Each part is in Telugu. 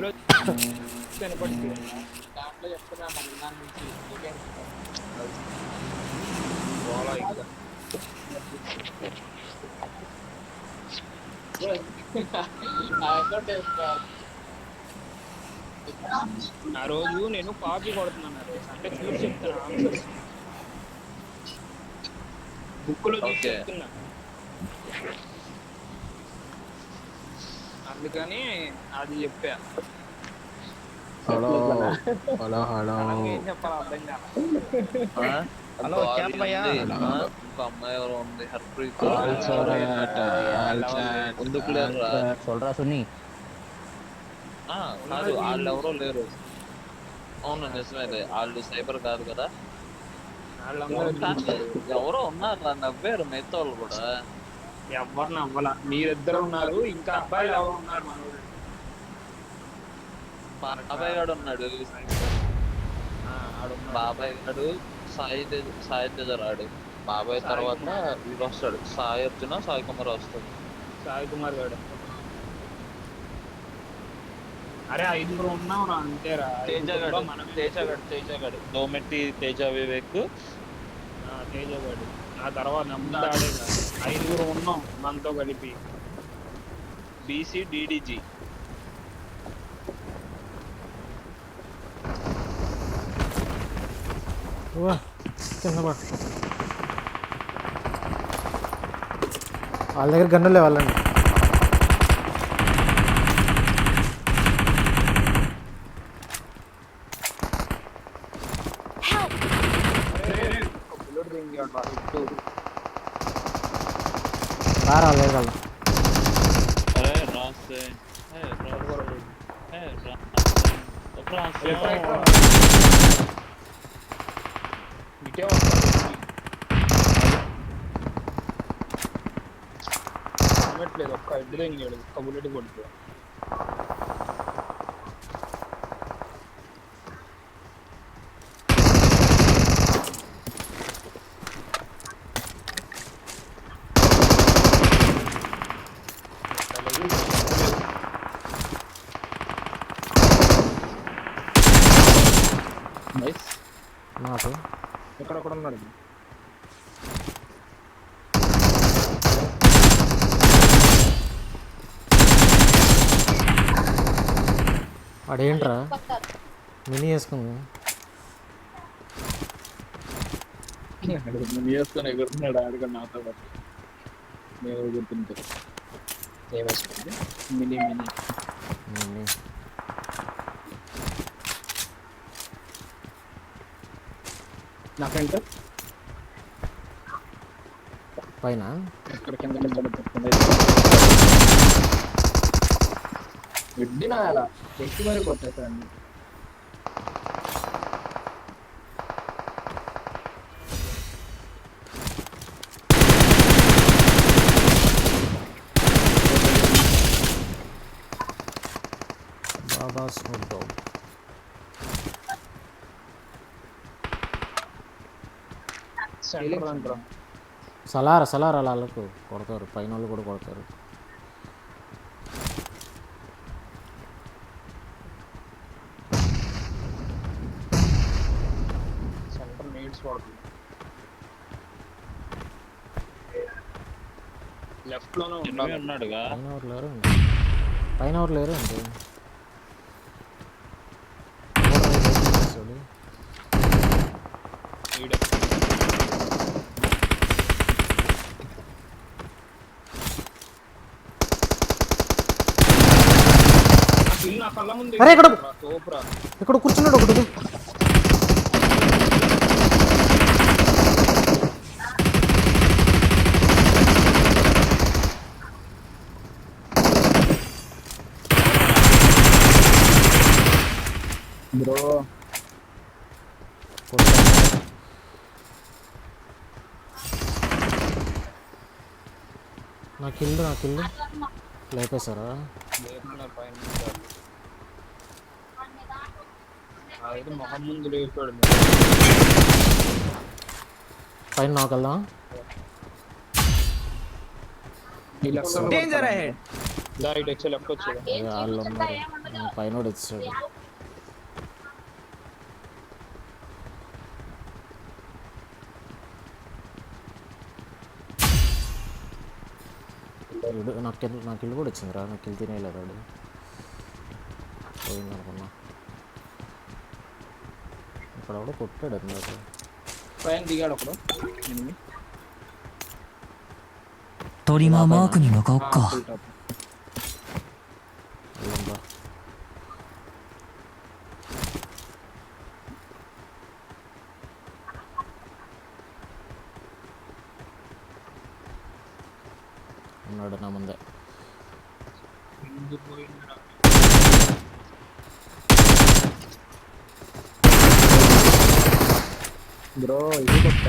ఇందులో వినపడుతుంది దాంట్లో చెప్తున్నా మన నుంచి గోళ ఇంకా ఆ రోజు నేను కాపీ కొడుతున్నాను అంటే చూసి చెప్తాను ఆన్సర్స్ బుక్ లో చూసి చెప్తున్నా అందుకని అది చెప్పా హలో హలో హలో ఏం చెప్పాలి అర్థం కాదు హలో క్యాప్ భయ్యా ఇంకో అమ్మాయి ఎవరో ఉంది హర్ప్రీత్ సొల్రా సున్ని కాదు వాళ్ళు ఎవరో లేరు. అవును నిజమేలే, వాళ్ళు సైబర్ కాదు కదా. ఎవరో ఉన్నారు నవ్వారు మిగతా వాళ్ళు కూడా. ఎవరు నవ్వాల, మీరిద్దరు ఉన్నారు, ఇంకా అబ్బాయిలు ఎవరు ఉన్నారు? బాబాయ్ గాడు ఉన్నాడు, బాబాయ్ గాడు సాయి తేజ రాడు. బాబాయ్ తర్వాత వీడు వస్తాడు, సాయి అర్జున సాయి కుమార్ వస్తాడు. సాయి కుమార్ గాడు అరే ఐదుగురు ఉన్నాం రా అంతేరా. తేజగాడు దోమెట్టి తేజ వివేక్ తేజగాడు ఆ తర్వాత నమ్ముతాడే. ఐదుగురు ఉన్నాం మనతో కలిపి. బీసీ డిడిజీ వాళ్ళ దగ్గర గన్నులే వాళ్ళండి. రాలేదు వాళ్ళు. లేదు ఒక్క ఇద్దరు ఇంగాడు, ఒక్క బుల్లెట్ కొడుతు. నాకు ఎక్కడొక్కడ ఉన్నాడు. వాడేంట్రా మినీ వేసుకుంది. మినీ వేసుకొని ఎగురుతున్నాడు ఆడుకొని నాతో పాటు. మేము ఎగురుతుంటాం. ఏమేసుకుంది మినీ మినీ మినీ నాకంటే పైన ఎక్కడ కింద విడ్డినా అలా ఎక్కి మరి కొట్టేసాను. బాబా స్మూత్ డాగ్. సలార్ అలా వాళ్ళకు కొడతారు, పైన వాళ్ళు కూడా కొడతారు. సెంటర్ నీడ్స్ పడుతుంది. లెఫ్ట్ లోనే ఉన్నాడుగా. పైన ఎవరు లేరు అంటే అరే ఇక్కడ కూర్చున్నాడు ఒకటి. బ్రో నాకు ఇల్లు లేపేశారా? మొహం ముందు లేపాడు. పైన నాకు వెళ్దాం. Danger ahead. ఇటు వచ్చే లెఫ్ట్ వచ్చేదా అదే వాళ్ళు ఉన్నారు పైన వచ్చాడు. నాకు ఇల్లు కూడా వచ్చిందిరా, నాకు ఇల్లు తినేయలేదు వాడు. పోయింది అనుకున్నా. ఇక్కడ కూడా కొట్టాడు అన్నమాట. పైన దిగాడు ఒకడు ఎనిమిది トリマーマークに向かおっか。 ఫుల్ టాప్ వెళ్ళంబా. ఉన్నాడు నా ముందే. బ్రో ఇది కొట్ట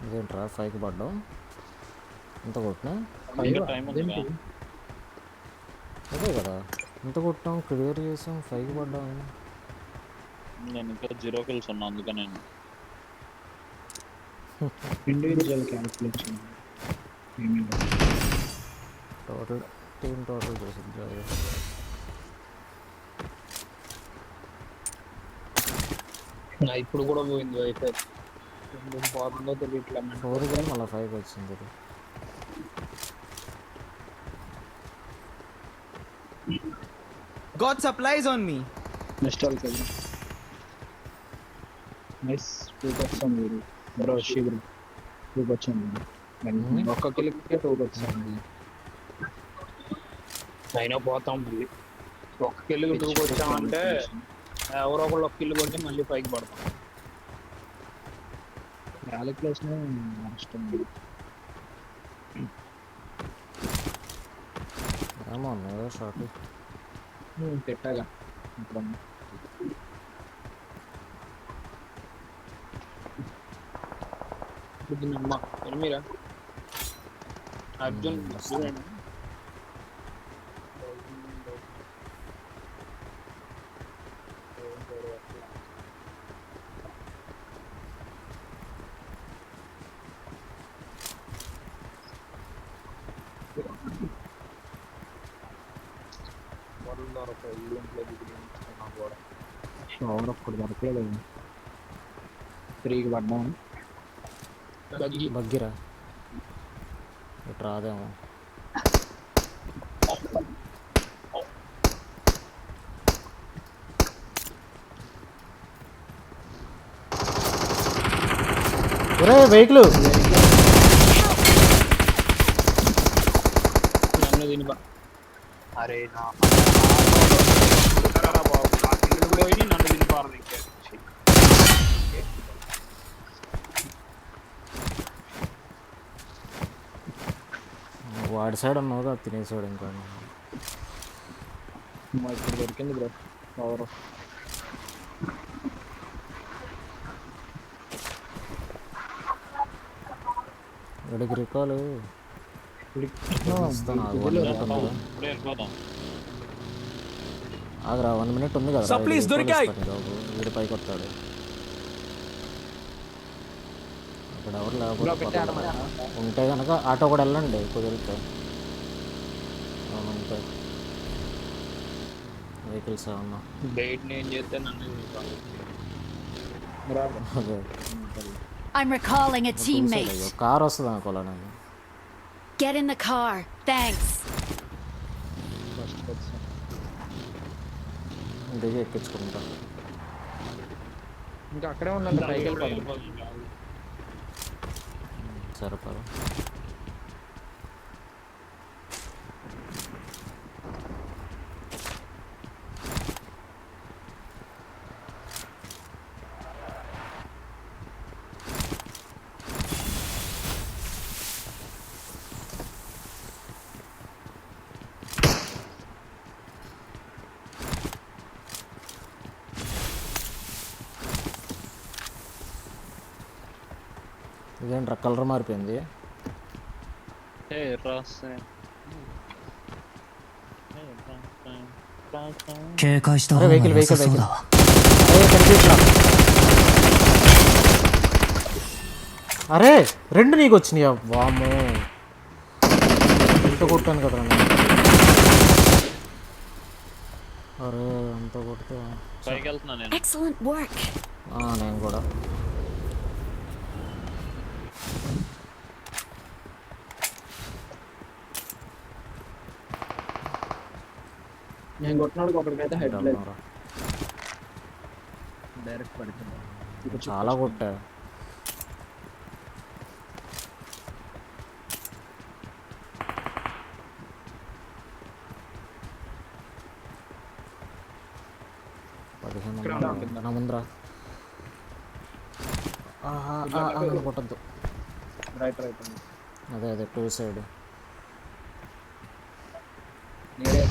ఇదేంట్రా 5కి పడ్డాం, ఇంత కొట్టినా టైం ఉంది అదే కదా, ఇంత కొట్టాం క్లియర్ చేసాం 5కి పడ్డాం. నేను ఇంకా 0 kills ఉన్నా అందుకని నేను individual calculation total team total చేసింది. ఇప్పుడు కూడా పోయింది వైఫై ఎందుకు పోతుందో తెలియట్లే 4కి మళ్ళీ 5కి వచ్చింది. God supplies on me. Next వాళ్ళకి వెళ్దాం. నైస్ 2 వచ్చాను మీరు బ్రో షీబ్రో 2 వచ్చాను ఒక్క కిలోకే 2 వచ్చాను. అయినా పోతాం మళ్ళీ ఒక్క కిలోకి 2 వచ్చామంటే ఎవరో ఒకళ్ళు ఒక్క కిలో కొట్టి మళ్ళీ పైకి పడతాం. క్యాలిక్యులేషన్ నష్టం ఏమో అన్నయ్య షార్ట్ పెట్టాగా ఇప్పుడు అమ్మ ఎనిమిరా అర్జున్ చూడండి షవర్ ఒక్కడు దొరకలేదు 3కి పడ్డాం. బగ్గిరా ఇటు రాదేమో. ఒరే వెహికల్ నన్ను తినిపా అరే నా బాబు నా పిల్లలు పోయి నన్ను తినిపారు ఇంకా వాడి సైడ్ ఉన్నావుగా తినేసాడు ఇంకా. ఇప్పుడు దొరికింది బ్రో పవర్ వీడికి రికాలు ఇస్తాను. 1 minute ఉంది కదా, ఇప్పుడే వెళ్ళిపోతాం. ఆగరా 1 minute ఉంది కదా. Supplies దొరికాయి. వీడి పైకి వస్తాడు. ఇక్కడ ఎవరు బ్రో లేకపోతే పెట్టాడు ఉంటే కనుక ఆటో కూడా వెళ్ళండి కుదిరితే. అవును ఉంటాయి వెహికల్స్ ఏమన్నా. బయట నేను చేస్తే నన్ను తినిపారు. అదే I'm recalling a teammate. Car వస్తుంది అనుకోలే నేను. Get in the car. Thanks. దిగి ఎక్కించుకుంటా. ఇంకా అక్కడే ఉన్నాను పైకి వెళ్ళిపోతాం. సరిపడా ఇదేంట్రా కలర్ మారిపోయింది. రాస్తే 警戒した方అరేがవెహికల్良さ వెహికల్ そう వెహికల్ だわ అరే కనిపించలా అరే రెండు నీకు వచ్చినాయా వాము ఎంత కొట్టాను కదరా నేను. అరే అంత కొడితే పైకి వెళ్తున్నా నేను. Excellent work. నేను కూడా నేను కొట్టినాడు ఒకరికైతే హెడ్ లేదు వెళ్దాంరా. డైరెక్ట్ పడుతుంది. చాలా కొట్టా నా ముందరా కొట్టద్దు రైట్ రైట్ అండి. అదే అదే టూ సైడ్ నేనే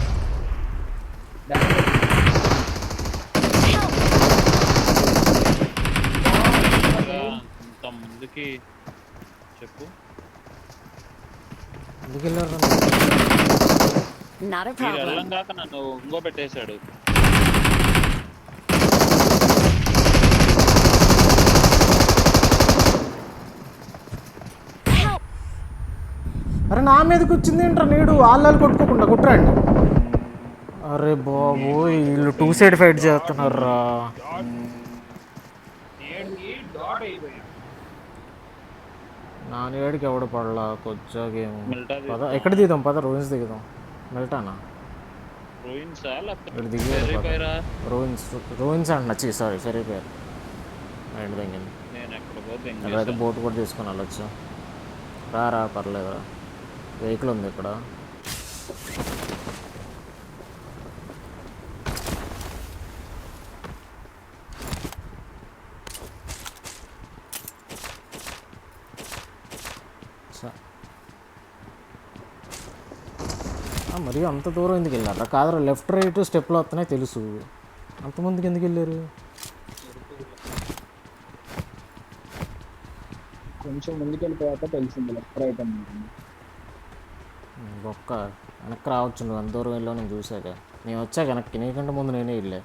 ఇంత ముందుకి చెప్పు. ఎందుకు వెళ్ళారు Not a మీరు problem. వెళ్ళం కాక నన్ను ఇంకో పెట్టేశాడు. Help! అరే నా మీదకి వచ్చింది ఏంట్రా నీడు వాళ్ళు కొట్టుకోకుండా కుట్రండి. అరే బాబు వీళ్ళు టూ సైడ్ ఫైట్ చేస్తున్నారా. నా నేడికి ఎవడ పడలా కొద్దిగా గేమ్ పద ఎక్కడ దిగుదాం పద రూయిన్స్ దిగుదాం. మెల్టానా రూయిన్సా ఇక్కడ దిగారు లేకపోతే రూయిన్స్ అంటున్నా సారీ ఫెరీ పేరు మైండ్ తగ్గింది. నేను ఎక్కడ పోతే అక్కడైతే బోట్ కూడా తీసుకొని వెళ్ళొచ్చు. రా పర్లేదురా వెహికల్ ఉంది ఇక్కడ. మరి అంత దూరం ఎందుకు వెళ్ళారా కాదరా లెఫ్ట్ రైట్ స్టెప్లో వస్తున్నాయి తెలుసు అంతమందికి ఎందుకు వెళ్ళారు. కొంచెం ముందుకు వెళ్ళిపోయాక తెలిసింది లెఫ్ట్ రైట్ అని. ఒక్క వెనక్కి రావచ్చు నువ్వు అంత దూరం వెళ్ళావు నేను చూసాక నేను వచ్చాక వెనక్కి నీకంటే ముందు నేనే వెళ్ళా.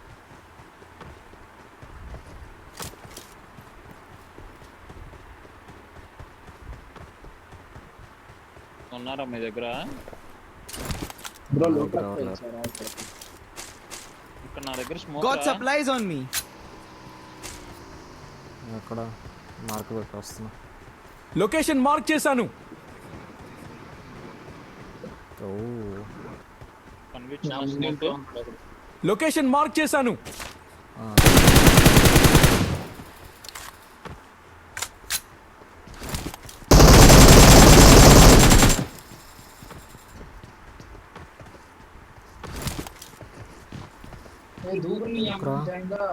ఉన్నారా మీ దగ్గర? బ్రో ఎవరు లోపల లేరు. ఇక్కడ నా దగ్గర smoke Got supplies on me. ఎక్కడ మార్క్ పెట్టి వస్తున్నా. లొకేషన్ మార్క్ చేశాను. ఓ కన్విక్షన్ స్మోక్. లొకేషన్ మార్క్ చేశాను.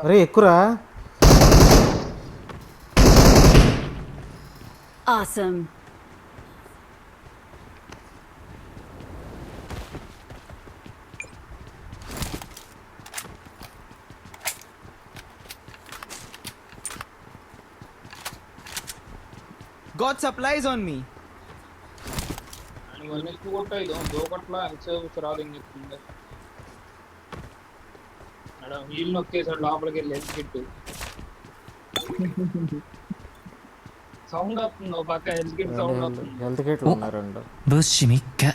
అరే ఎక్కురా. Awesome. Got supplies on me. ఇవన్నీ ఎక్కువ కొట్టాయి దో కొట్ల ఎంతసేపు రాదు ఇంకెక్కింది మేడం వీళ్ళు నొక్కేసాడు లోపలికి వెళ్ళి హెల్త్ కిట్ సౌండ్ వస్తుంది ఒక పక్క హెల్త్ కిట్ సౌండ్ వస్తుంది. హెల్త్ కిట్లు ఉన్నాయి రెండు. 物資3日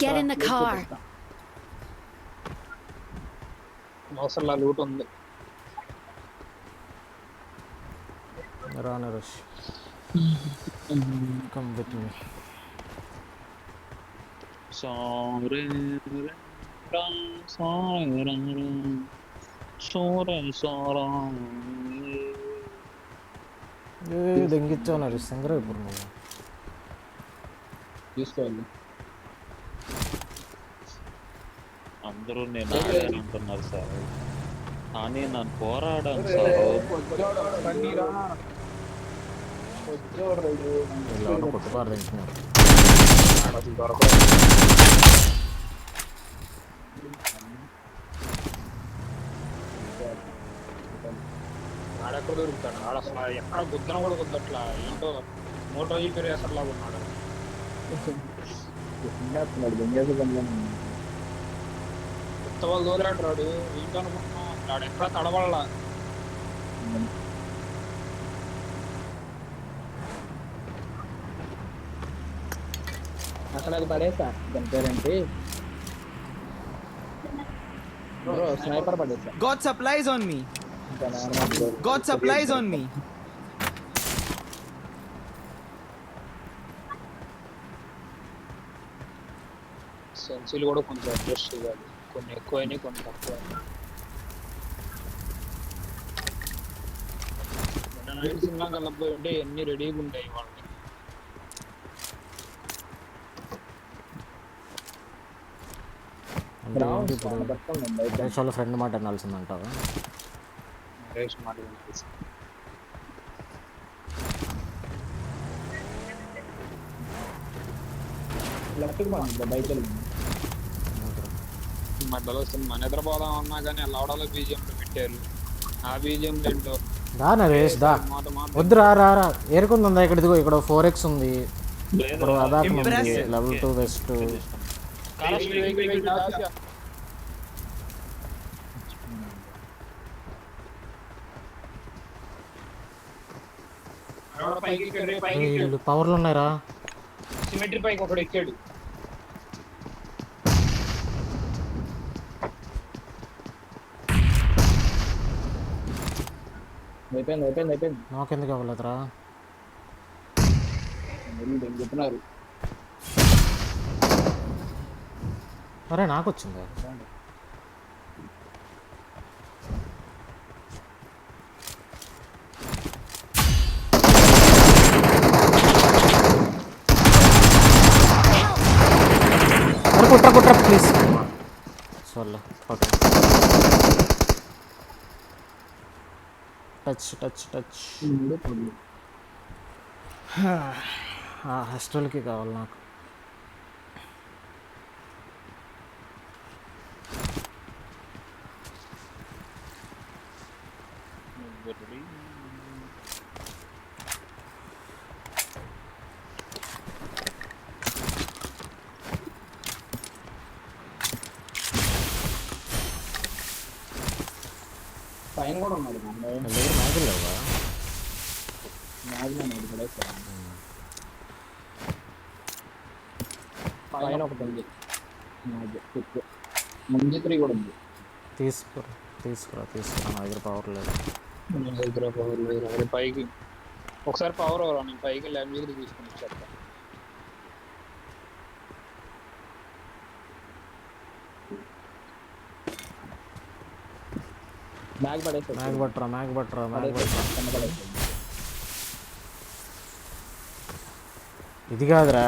Get in the car. అవసరంలా లూట్ ఉంది. రాను rush come with me. Sorry దెంగిచ్చావు నా సింగర్ ఇప్పుడు నువ్వు. తీసుకోవాలి అందరూ నేను ఆడాను అంటున్నారు సార్, కానీ నన్ను పోరాడాను సార్. వీళ్ళు కొట్టుబారు తింటున్నారు. ఆడెక్కడ దొరుకుతాడు ఆడ అసలు ఎక్కడ గుద్దన కూడా గుద్దట్లా ఏంటో మోటో ఈ పేరు అసలు ఉన్నాడు. వస్తున్నాడు దొంగేసి బండి కొత్త వాళ్ళు దూరాడు రాడు ఏంటనుకుంటున్నాం వాడు ఎక్కడ తడబడలా. అక్కడ అది పడేసా దాని పేరేంటి బ్రో స్నైపర్ పడేసా God supplies on me. ఇంకా normal God supplies on me. సెన్సీలు కూడా కొంచెం అడ్జస్ట్ చేయాలి, కొన్ని ఎక్కువైనాయి కొన్ని తక్కువ. సినిమా కలపోయి ఉంటే అన్ని రెడీగా ఉంటాయి వాళ్ళకి. అంటే ఏంటి ఇప్పుడు వాళ్ళ ఫ్రెండ్ మాట అనాల్సిందంటావా? నరేష్ మాట వినిపిస్తుంది. లెఫ్ట్కి బాగుంది బైక్ వెళ్ళింది మధ్యలో వస్తుంది మన ఎదురు పోదాం అన్నా కానీ లౌడాలో బీజిఎంలు పెట్టారు. ఆ బీజిఎంలు ఏంటో దా నరేష్ దా, వద్దు రా రా రా. ఏరుకుందా ఇక్కడ? ఇదిగో ఇక్కడ 4x ఉంది, ఇప్పుడు అదాకం ఉంది, లెవెల్ 2 వెస్ట్. వీళ్ళు పవర్లు ఉన్నాయిరా. సిమెట్రీ పైకి ఒకడు ఎక్కాడు. అయిపోయింది నాకెందుకు అవ్వలేదురా? చెప్తున్నారు అరే నాకు వచ్చింది. అరే కుట్ర ప్లీజ్. సోల్లా టచ్. హాస్టల్కి కావాలి నాకు. పైన కూడా ఉన్నాడు మ్యాగులు లేవా? పైన ఒకటి ఉంది, ముందు 3 కూడా ఉంది. తీసుకురా నా దగ్గర పవర్ లేదు. దగ్గర పవర్ లేదు. అది పైకి ఒకసారి పవర్ అవరా, నేను పైకి ల్యాబ్ దగ్గర తీసుకుని వచ్చాను. బ్యాగ్ పడేసి మ్యాగ్ బట్రా. ఇది కాదురా,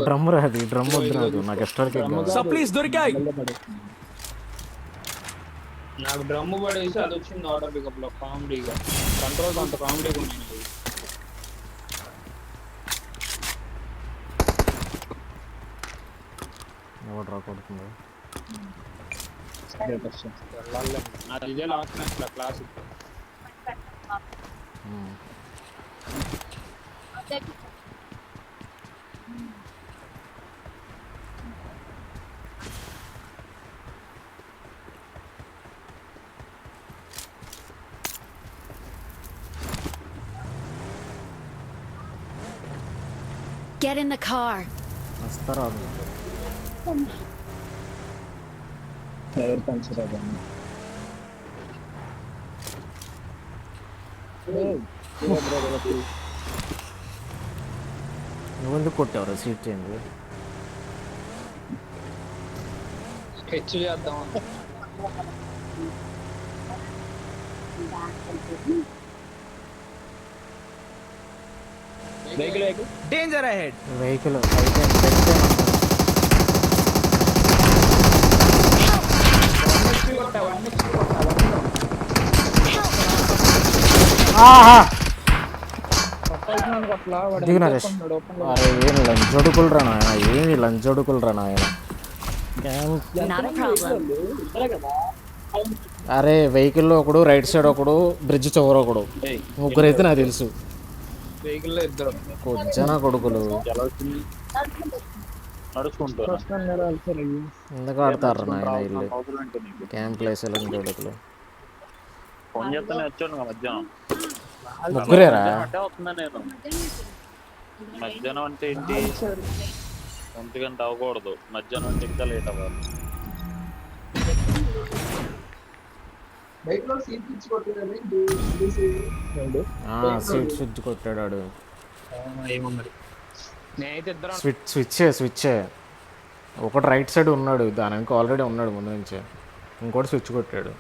డ్రమ్ రా. అది డ్రమ్ వద్దు నాకు, నాకు ఎస్టర్కి Supplies దొరికాయి. నాకు డ్రమ్ పడేసి అది వచ్చింది ఆటో పికప్ లో. కామెడీగా కంట్రోల్స్ అంత కామెడీగా ఉన్నాయి. ఎవడ్రా కొడుతుంది? నాకు ఇదే last match class. Get in the car. వస్తారా? టైర్ పంచర్ అవ్వండి. నువ్వెందుకు కొట్టావురా? సీట్ చేయండి. స్కెచ్ చేద్దాం. Danger ahead. వెహికల్ దిగు నరేష్. అరే ఏం లంచొడుకులరా నాయన, ఏమి లంచొడుకులరా నాయన. Not a problem. అరే వెహికల్లో ఒకడు, రైట్ సైడ్ ఒకడు, బ్రిడ్జ్ చివర ఒకడు, ముగ్గురు అయితే నాకు తెలుసు. వెహికల్ లో ఇద్దరు కొజ్జన కొడుకులు ఎలా వచ్చింది నడుచుకుంటూ ఎందుకు ఆడతారు నాయన ఇల్లు క్యాంప్ ప్లేస్ కొడుకులు ఫోన్ చేస్తానే వచ్చాను కదా మధ్యాహ్నం ముగ్గురేరా అంటే వస్తున్నా నేను మధ్యాహ్నం అంటే ఏంటి 1 గంట అవ్వకూడదు మధ్యాహ్నం అంటే ఇంకా లేట్ అవ్వాలి సీట్ స్విచ్ కొట్టాడు ఏమో మరి నేనైతే ఇద్దరు స్విచ్ ఒకటి రైట్ సైడ్ ఉన్నాడు దాని వెనక ఆల్రెడీ ఉన్నాడు ముందు నుంచే ఇంకోటి స్విచ్ కొట్టాడు